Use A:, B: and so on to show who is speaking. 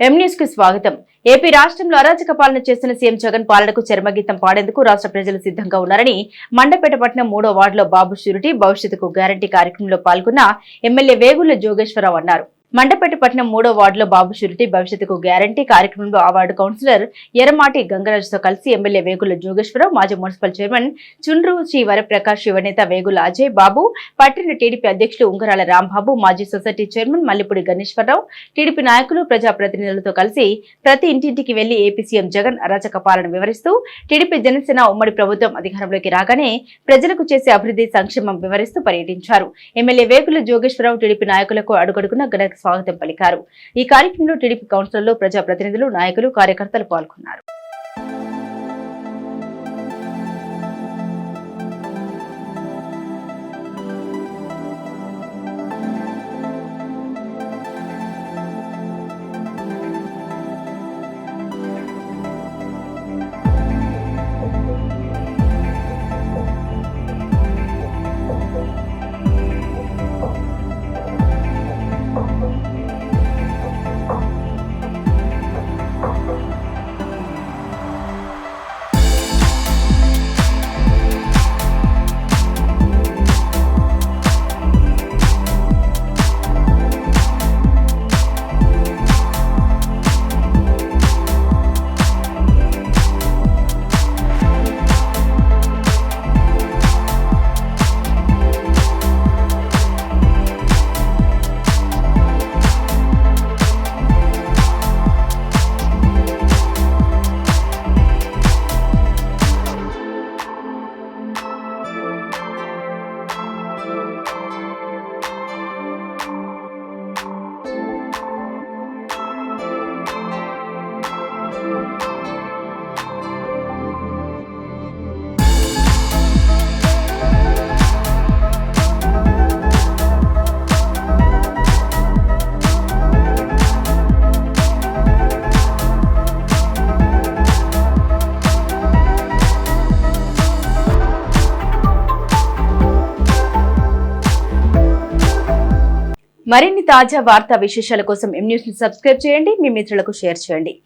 A: M news కు స్వాగతం. AP రాష్ట్రంలో అరాచక పాలన చేస్తున్న సీఎం జగన్ పాలనకు చర్మగీతం పాడేందుకు రాష్ట్ర ప్రజలు సిద్ధంగా ఉన్నారని మండపేట పట్టణం 3వ వార్డులో బాబు షూరిటీ భవిష్యత్తుకు గ్యారంటీ కార్యక్రమంలో పాల్గొన్న ఎమ్మెల్యే వేగుళ్ల జోగేశ్వరరావు అన్నారు. మండపేట పట్టణం 3వ వార్డులో బాబు షూరిటీ భవిష్యత్తుకు గ్యారంటీ కార్యక్రమంలో ఆ వార్డు కౌన్సిలర్ ఎర్రమాటి గంగరాజుతో కలిసి ఎమ్మెల్యే వేగుళ్ల జోగేశ్వరరావు, మాజీ మున్సిపల్ చైర్మన్ చుండ్రు శ్రీ వరప్రకాష్, యువనేత వేగుల అజయ్ బాబు, పట్టణ టీడీపీ అధ్యక్షులు ఉంగరాల రాంబాబు, మాజీ society chairman Mallipudi Ganeswararao, TDP నాయకులు, ప్రజాప్రతినిధులతో కలిసి ప్రతి ఇంటింటికి వెళ్లి ఏపీ సీఎం జగన్ అరాచక పాలన వివరిస్తూ టీడీపీ జనసేన ఉమ్మడి ప్రభుత్వం అధికారంలోకి రాగానే ప్రజలకు చేసే అభివృద్ధి సంక్షేమం వివరిస్తూ పర్యటించారు. ఎమ్మెల్యే వేగుల జోగేశ్వరరావు టీడీపీ నాయకులకు అడుగడుగున ఘన స్వాగతం పలికారు. ఈ కార్యక్రమంలో టీడీపీ కౌన్సిలర్లు, ప్రజాప్రతినిధులు, నాయకులు, కార్యకర్తలు పాల్గొన్నారు. మరిన్ని తాజా వార్తా విశేషాల కోసం ఎం న్యూస్ ని సబ్స్క్రైబ్ చేయండి, మీ మిత్రులకు షేర్ చేయండి.